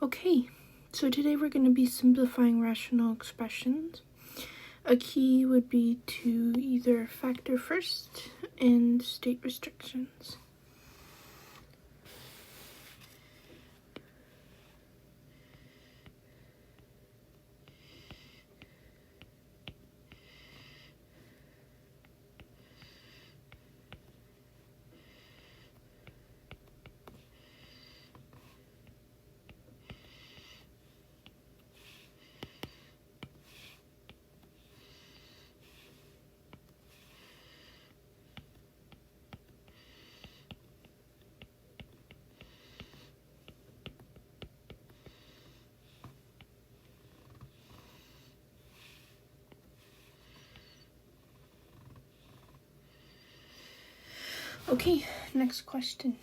Okay, so today we're going to be simplifying rational expressions. A key would be to either factor first and state restrictions. Okay, next question.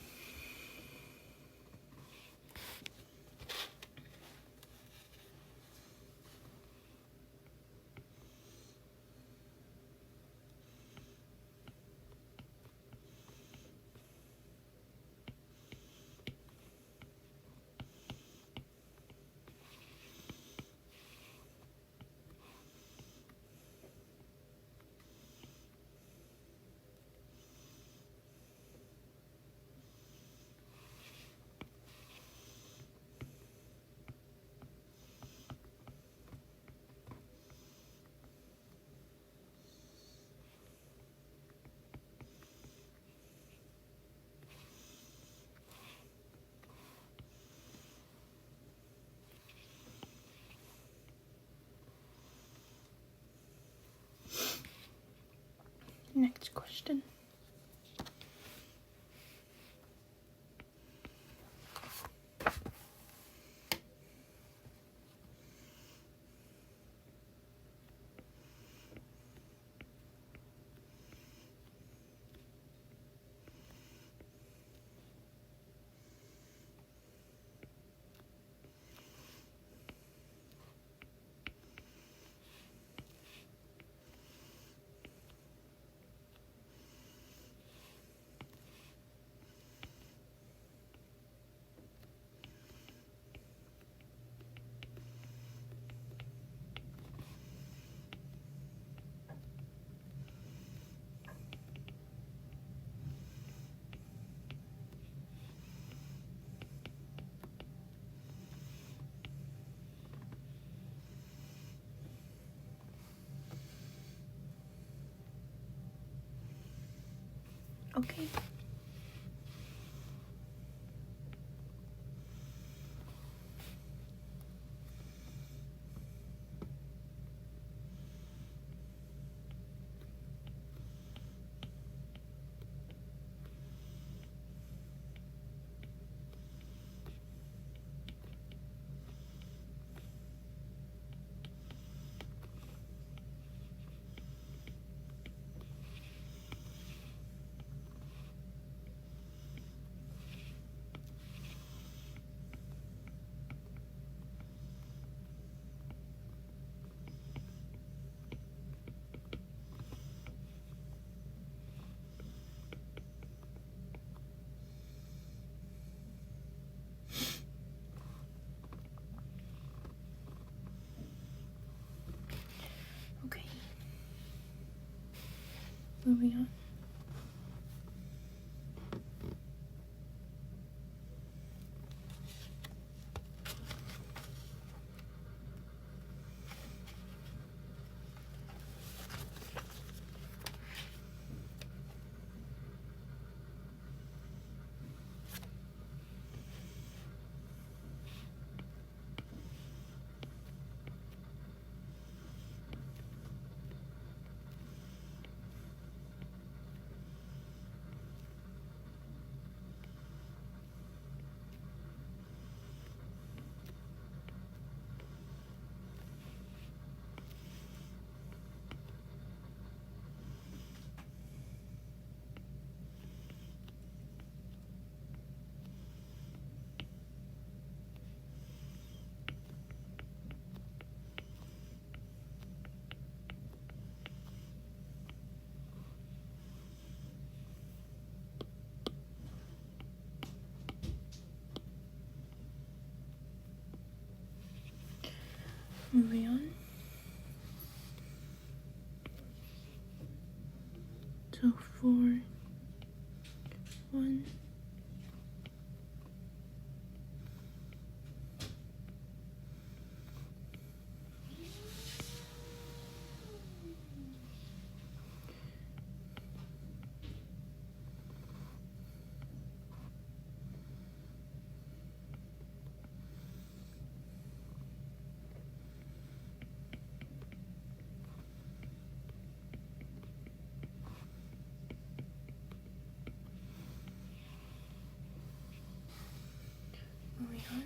Next question. Okay. Okay. Moving on. So 4, 1. Moving on.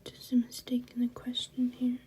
Just a mistake in the question here.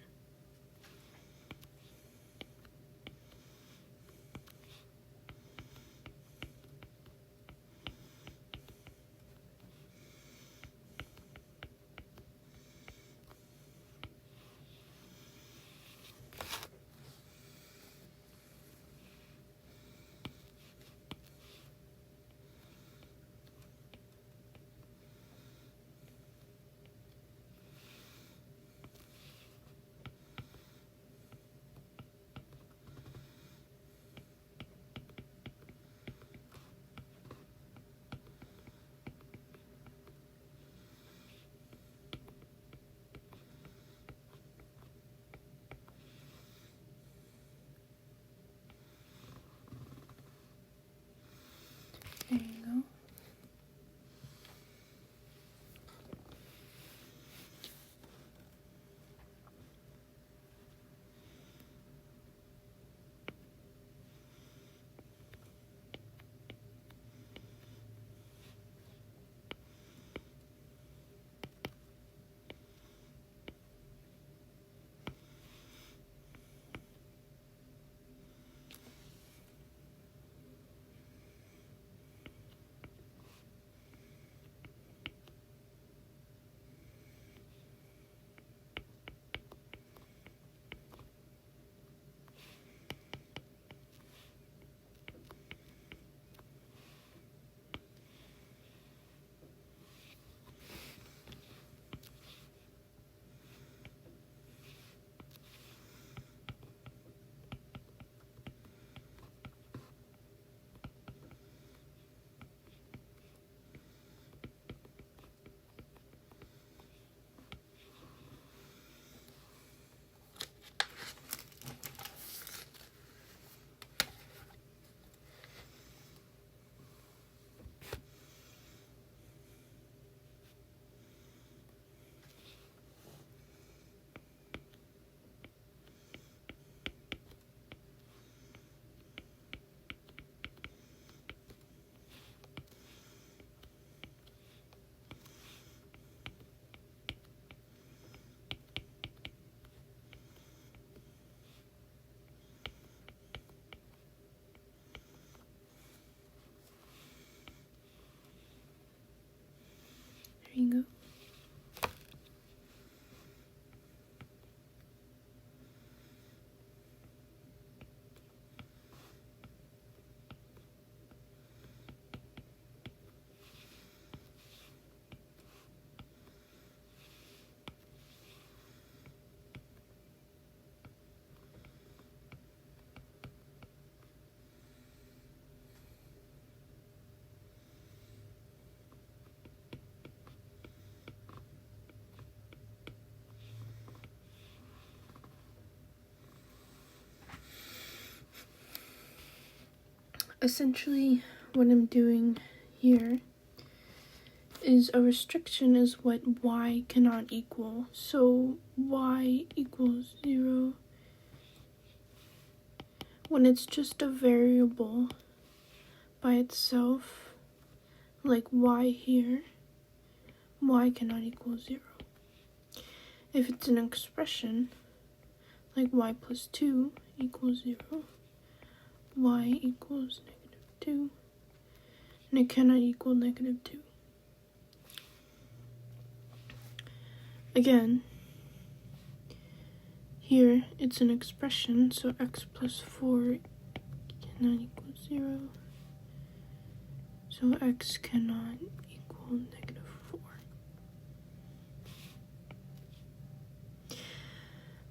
Essentially, what I'm doing here is a restriction is what y cannot equal. So y equals 0 when it's just a variable by itself, like y here, y cannot equal 0. If it's an expression, like y plus 2 equals 0, y equals -2, and it cannot equal -2. Again, here it's an expression, so x plus 4 cannot equal 0, so x cannot equal -4.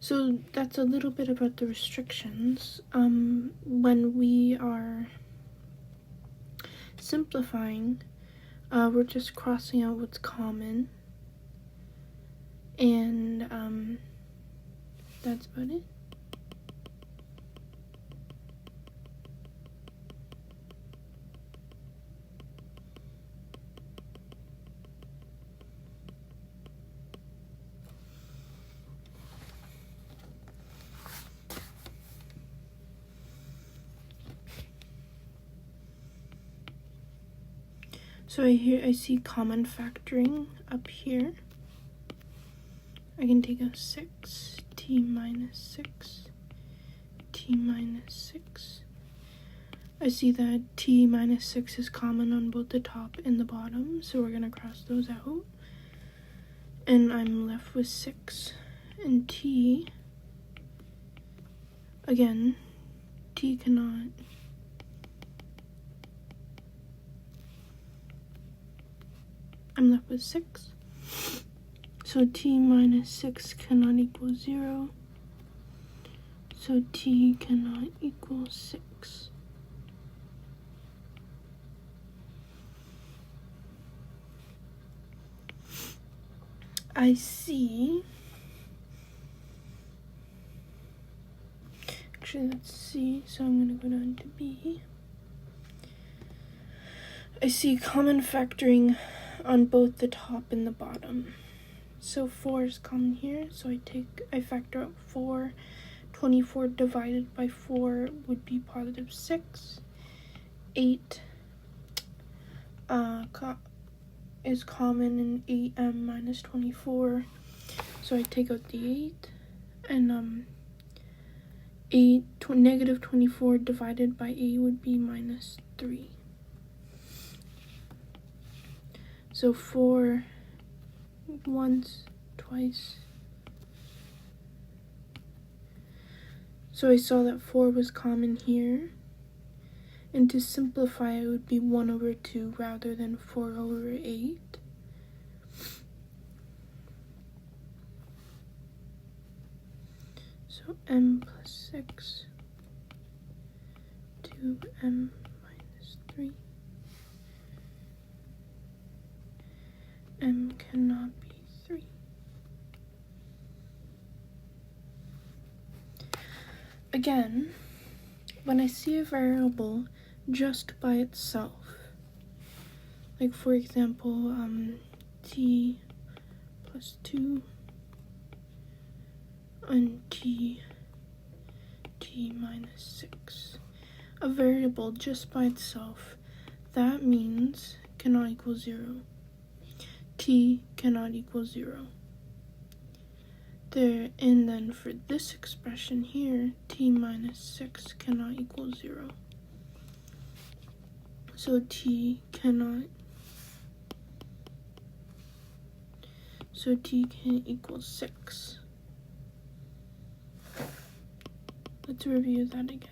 So that's a little bit about the restrictions. When we are simplifying, we're just crossing out what's common, and that's about it. So I see common factoring up here. I can take a 6, t minus 6, t minus 6. I see that t minus 6 is common on both the top and the bottom, so we're gonna cross those out. And I'm left with 6. And t, again, t cannot. I'm left with 6. So t minus 6 cannot equal 0. So t cannot equal 6. I see. Actually, let's see. So I'm going to go down to B. I see common factoring on both the top and the bottom. So 4 is common here, so I factor out 4. 24 divided by 4 would be positive 6. 8 is common in 8m minus 24, so I take out the 8, and negative 24 divided by 8 would be minus 3. So 4 once, twice. So I saw that 4 was common here, and to simplify it would be 1 over 2 rather than 4 over 8. So m plus 6, 2m minus 3. M cannot be 3. Again, when I see a variable just by itself, like for example, t plus 2 and t minus 6, a variable just by itself, that means cannot equal 0. T cannot equal 0. There, and then for this expression here, t minus 6 cannot equal 0. So t can't equal 6. Let's review that again.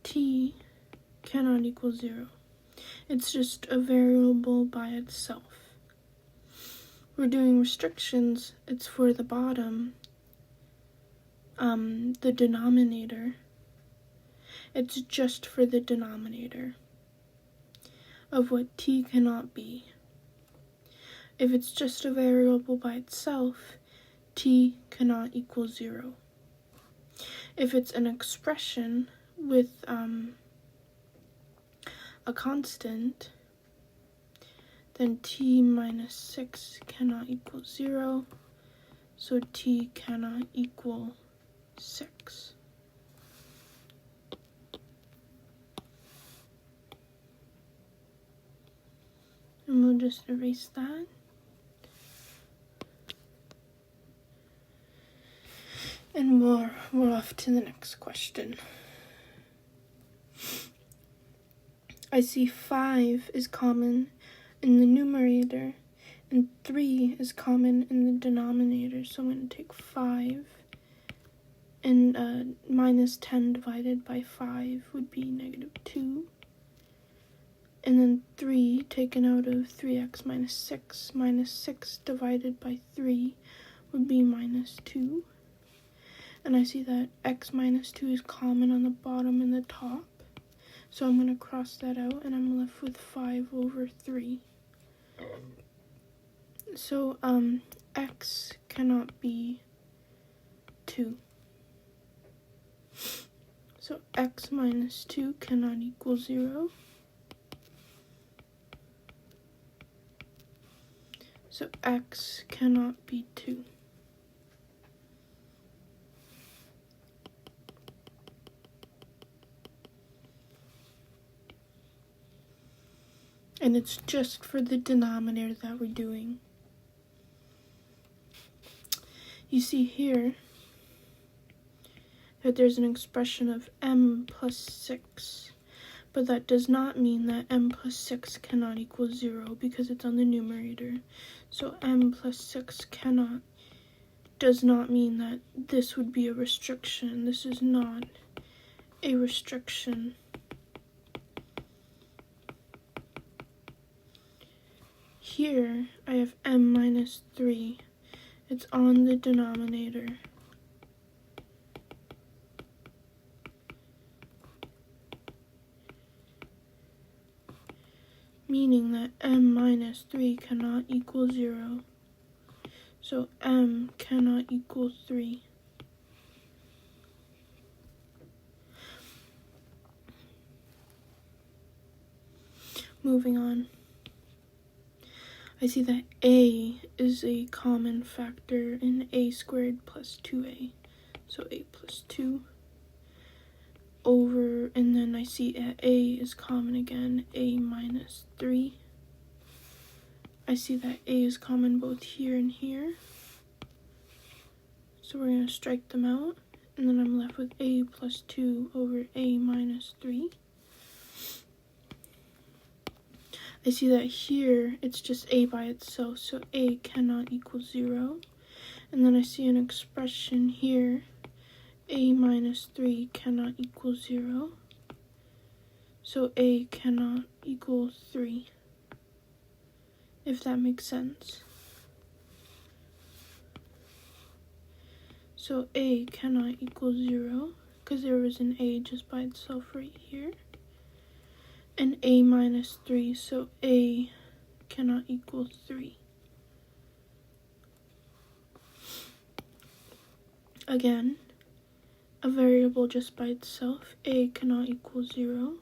T cannot equal 0. It's just a variable by itself. We're doing restrictions, it's for the bottom, the denominator. It's just for the denominator of what t cannot be. If it's just a variable by itself, t cannot equal 0. If it's an expression with a constant, then t minus 6 cannot equal 0, so t cannot equal 6. And we'll just erase that. And we're off to the next question. I see 5 is common in the numerator and 3 is common in the denominator. So I'm going to take 5 and minus 10 divided by 5 would be negative 2. And then 3 taken out of 3x minus 6 divided by 3 would be minus 2. And I see that x minus 2 is common on the bottom and the top. So I'm going to cross that out, and I'm left with 5 over 3. So, x cannot be 2. So x minus 2 cannot equal 0. So x cannot be 2. And it's just for the denominator that we're doing. You see here that there's an expression of m plus 6, but that does not mean that m plus 6 cannot equal 0 because it's on the numerator. So m plus 6 does not mean that this would be a restriction. This is not a restriction. Here, I have m minus 3. It's on the denominator. Meaning that m minus 3 cannot equal 0. So m cannot equal 3. Moving on. I see that a is a common factor in a squared plus 2a. So a plus 2 over, and then I see a is common again, a minus 3. I see that a is common both here and here. So we're going to strike them out, and then I'm left with a plus 2 over a minus 3. I see that here it's just a by itself, so a cannot equal 0. And then I see an expression here, a minus 3 cannot equal 0. So a cannot equal 3, if that makes sense. So a cannot equal 0, because there was an a just by itself right here. And a minus 3, so a cannot equal 3. Again, a variable just by itself, a cannot equal 0.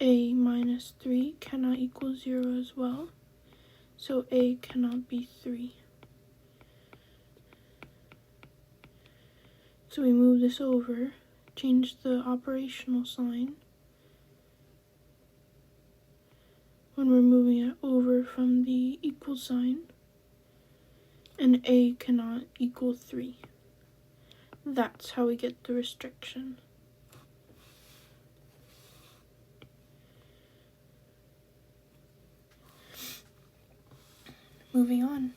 A minus 3 cannot equal 0 as well, so a cannot be 3. So we move this over, change the operational sign when we're moving it over from the equal sign, and a cannot equal 3. That's how we get the restriction. Moving on.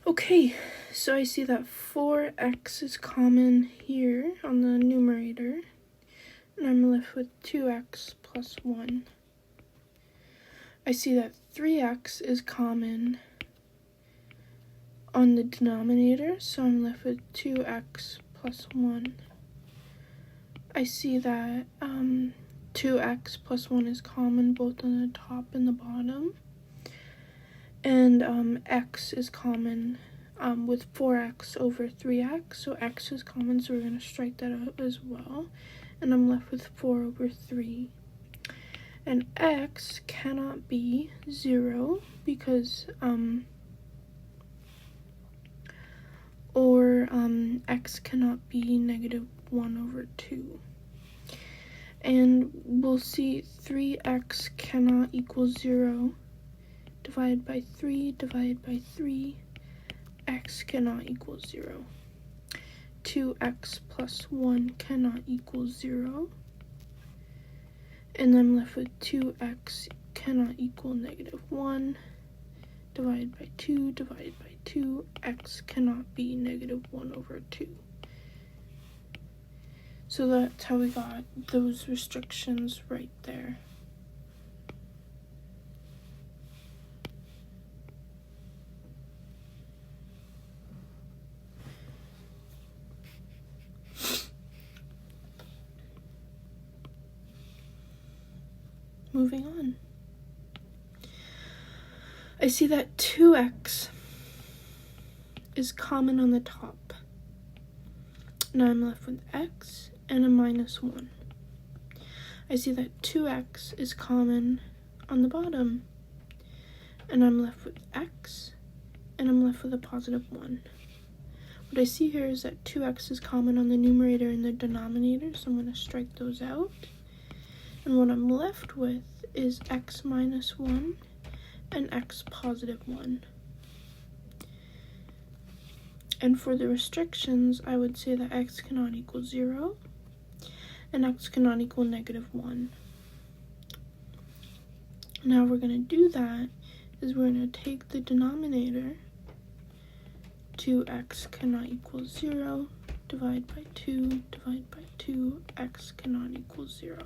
Okay, so I see that 4x is common here on the numerator, and I'm left with 2x plus 1. I see that 3x is common on the denominator, so I'm left with 2x plus 1. I see that 2x plus 1 is common both on the top and the bottom. And x is common with 4x over 3x, so x is common, so we're going to strike that out as well. And I'm left with 4 over 3. And x cannot be 0 because x cannot be negative 1 over 2. And we'll see 3x cannot equal 0. Divide by 3, divide by 3. X cannot equal 0. 2x plus 1 cannot equal 0. And I'm left with 2x cannot equal negative 1. Divide by 2, divide by 2. X cannot be negative 1 over 2. So that's how we got those restrictions right there. Moving on. I see that 2x is common on the top. Now I'm left with x and a minus 1. I see that 2x is common on the bottom. And I'm left with x and I'm left with a positive 1. What I see here is that 2x is common on the numerator and the denominator, so I'm going to strike those out. And what I'm left with is x minus 1 and x positive 1. And for the restrictions, I would say that x cannot equal 0 and x cannot equal negative 1. Now we're going to do that is we're going to take the denominator, 2x cannot equal 0, divide by 2, divide by 2, x cannot equal 0.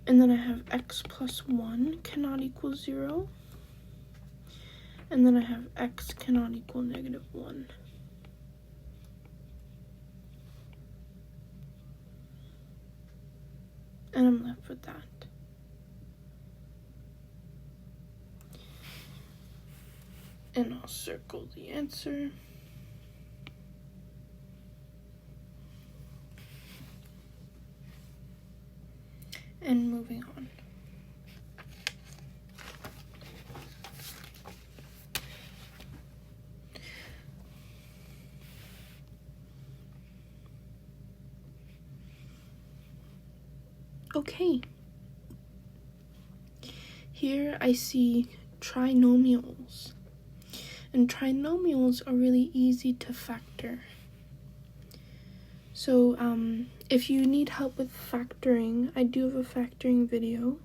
And then I have x plus 1 cannot equal 0. And then I have x cannot equal negative 1. And I'm left with that. And I'll circle the answer. And moving on. Okay. Here I see trinomials. And trinomials are really easy to factor. So, if you need help with factoring, I do have a factoring video.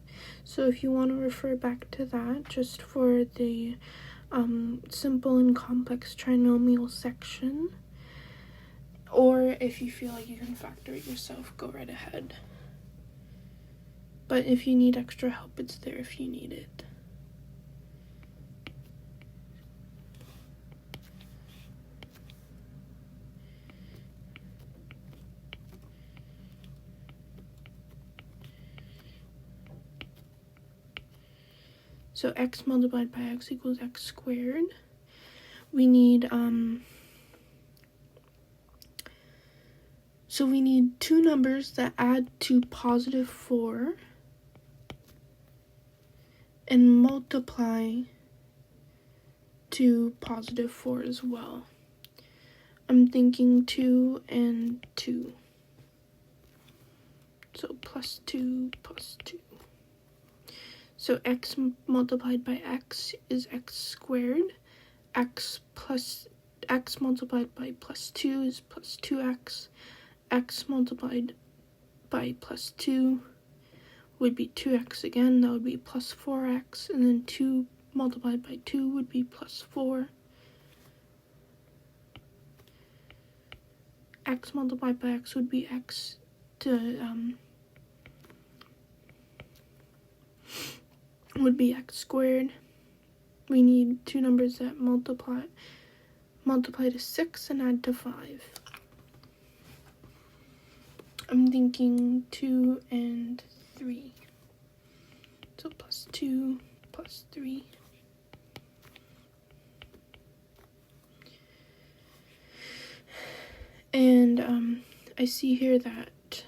So if you want to refer back to that, just for the simple and complex trinomial section, or if you feel like you can factor it yourself, go right ahead. But if you need extra help, it's there if you need it. So x multiplied by x equals x squared. We need, so we need two numbers that add to positive 4 and multiply to positive 4 as well. I'm thinking 2 and 2. So plus 2 plus 2. So x multiplied by x is x squared. X multiplied by plus 2 is plus 2x. X multiplied by plus 2 would be 2x again. That would be plus 4x. And then 2 multiplied by 2 would be plus 4. X multiplied by x would be x to would be x squared. We need two numbers that multiply multiply to 6 and add to 5. I'm thinking 2 and 3. So plus 2 plus 3. And I see here that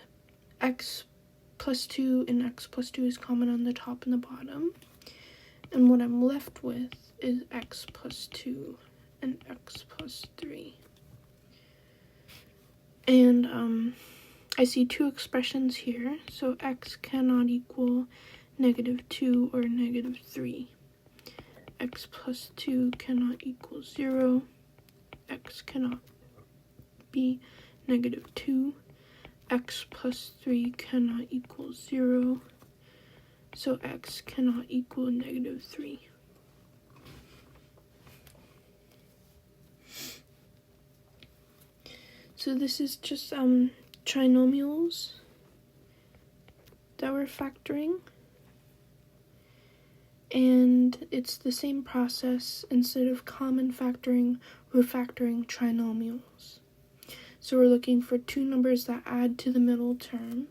x plus 2 and x plus 2 is common on the top and the bottom. And what I'm left with is x plus 2 and x plus 3. And I see two expressions here, so x cannot equal -2 or -3. X plus 2 cannot equal 0. X cannot be -2. X plus 3 cannot equal 0. So x cannot equal -3. So this is just trinomials that we're factoring. And it's the same process. Instead of common factoring, we're factoring trinomials. So we're looking for two numbers that add to the middle term.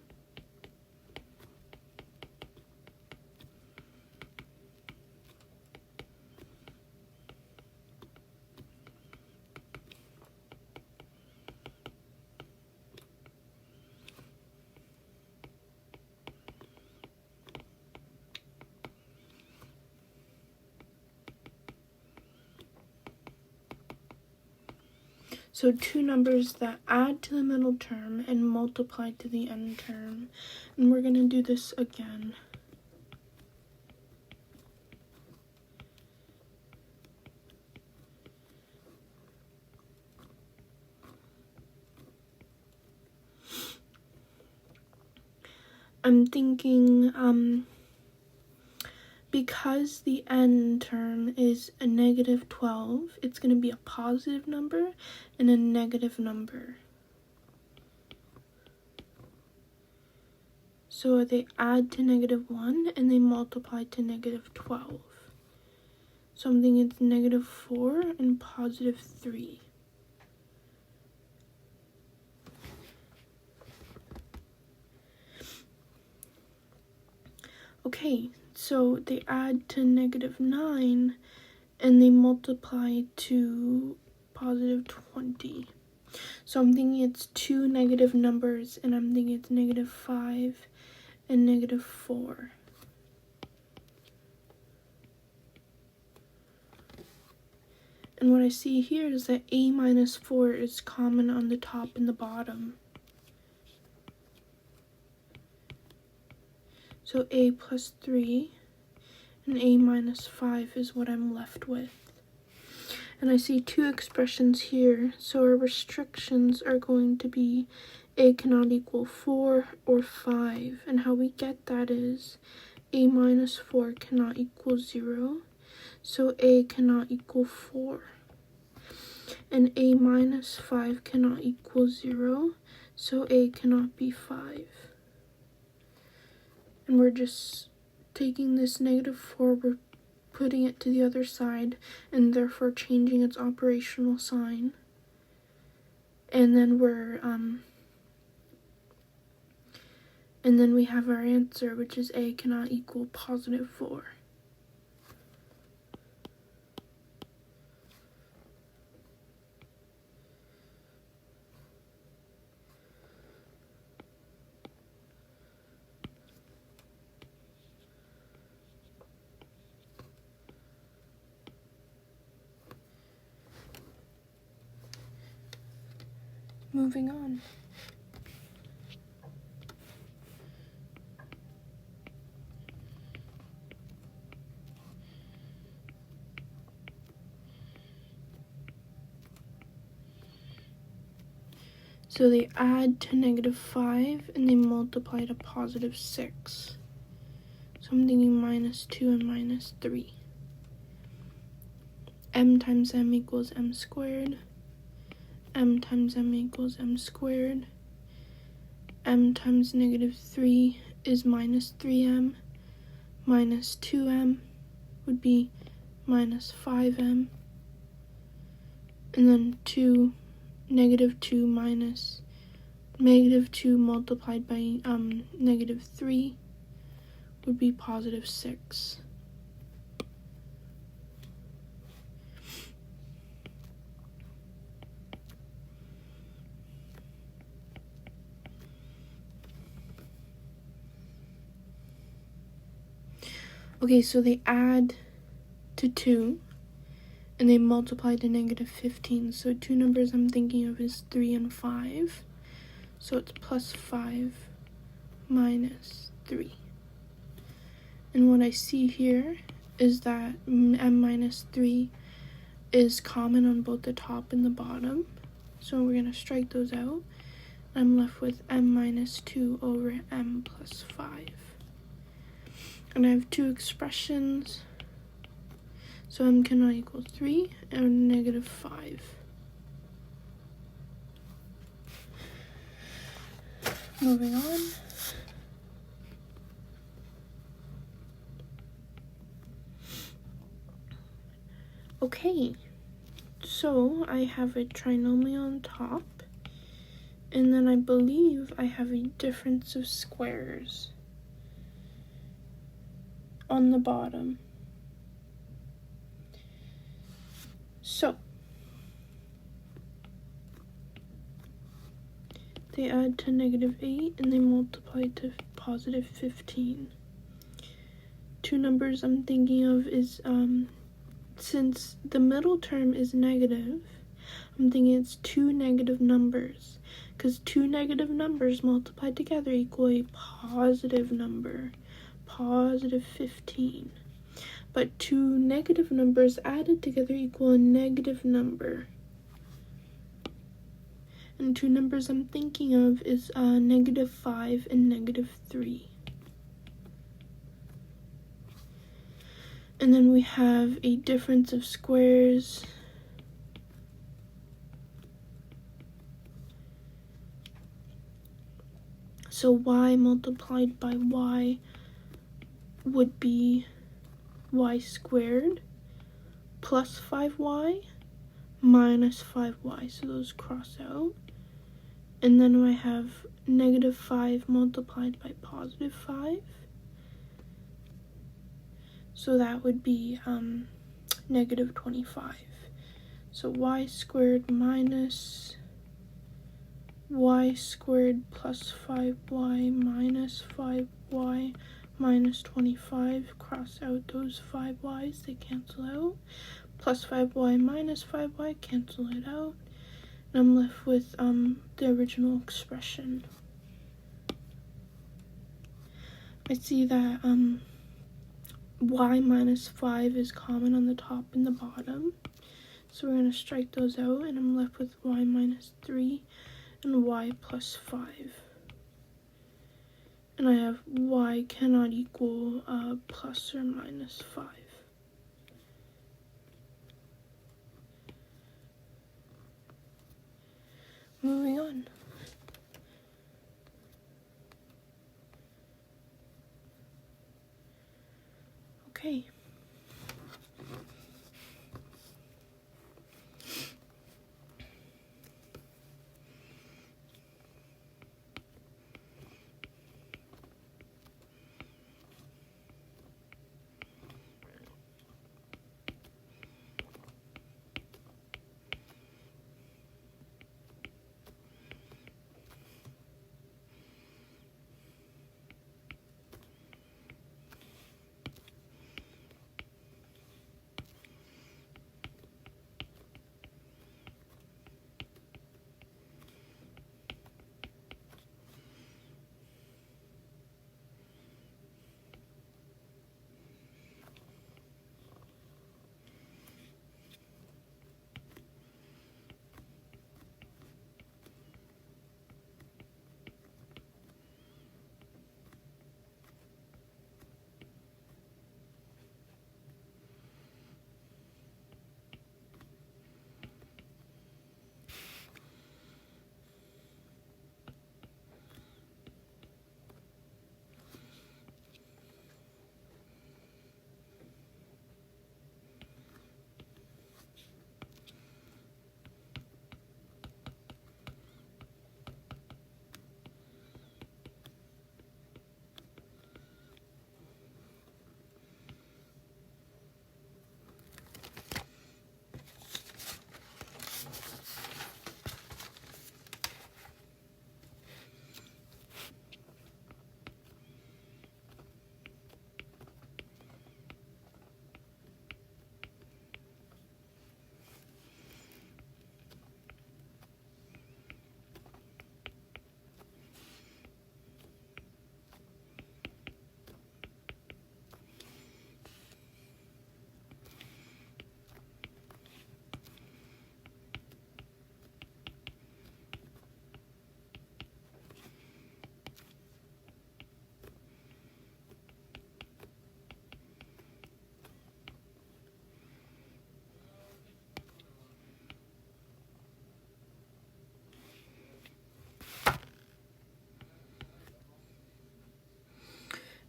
So two numbers that add to the middle term and multiply to the end term. And we're going to do this again. I'm thinking, because the end term is a -12, it's going to be a positive number and a negative number. So they add to -1 and they multiply to -12. So I'm thinking it's -4 and +3. Okay, so they add to -9 and they multiply to +20. So I'm thinking it's two negative numbers, and I'm thinking it's -5 and -4. And what I see here is that a minus 4 is common on the top and the bottom. So a plus 3 and a minus 5 is what I'm left with. And I see two expressions here, so our restrictions are going to be a cannot equal 4 or 5. And how we get that is a minus 4 cannot equal 0, so a cannot equal 4. And a minus 5 cannot equal 0, so a cannot be 5. And we're just taking this -4, we're putting it to the other side, and therefore changing its operational sign. And then we have our answer, which is a cannot equal +4. Moving on. So they add to -5 and they multiply to +6. So I'm thinking -2 and -3. M times m equals m squared. M times m equals m squared. M times -3 is -3m. -2m would be -5m. And then negative 2 multiplied by negative 3 would be positive 6. Okay, so they add to 2, and they multiply to negative 15. So two numbers I'm thinking of is 3 and 5. So it's plus 5 minus 3. And what I see here is that m minus 3 is common on both the top and the bottom. So we're going to strike those out. I'm left with m minus 2 over m plus 5. And I have two expressions. So m cannot equal 3 and negative 5. Moving on. Okay, so I have a trinomial on top, and then I believe I have a difference of squares on the bottom. So they add to negative 8 and they multiply to positive 15. Two numbers I'm thinking of is, since the middle term is negative, I'm thinking it's two negative numbers, because two negative numbers multiplied together equal a positive number, positive 15. But two negative numbers added together equal a negative number. And two numbers I'm thinking of is negative 5 and negative 3. And then we have a difference of squares. So y multiplied by y would be y squared plus 5y minus 5y. So those cross out. And then I have negative 5 multiplied by positive 5. So that would be negative 25. So y squared minus y squared plus 5y minus 5y minus 25. Cross out those 5y's, they cancel out. Plus 5y minus 5y, cancel it out. And I'm left with the original expression. I see that y minus 5 is common on the top and the bottom. So we're going to strike those out, and I'm left with y minus 3 and y plus 5. And I have y cannot equal plus or minus 5. Moving on. Okay.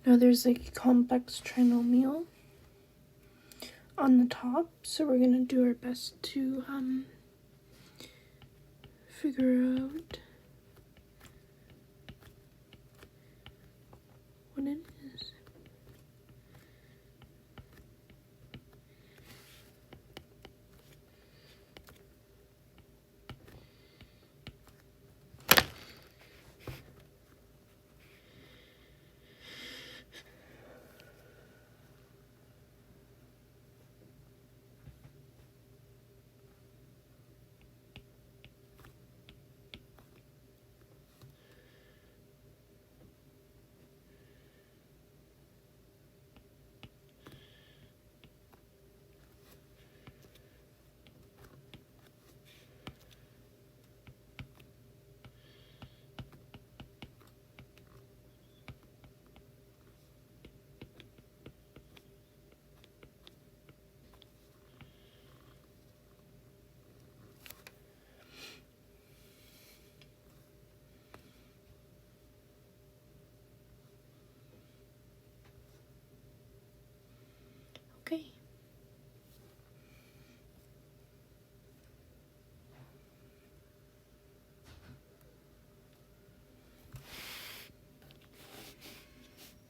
Now there's like a complex trinomial on the top, so we're gonna do our best to figure out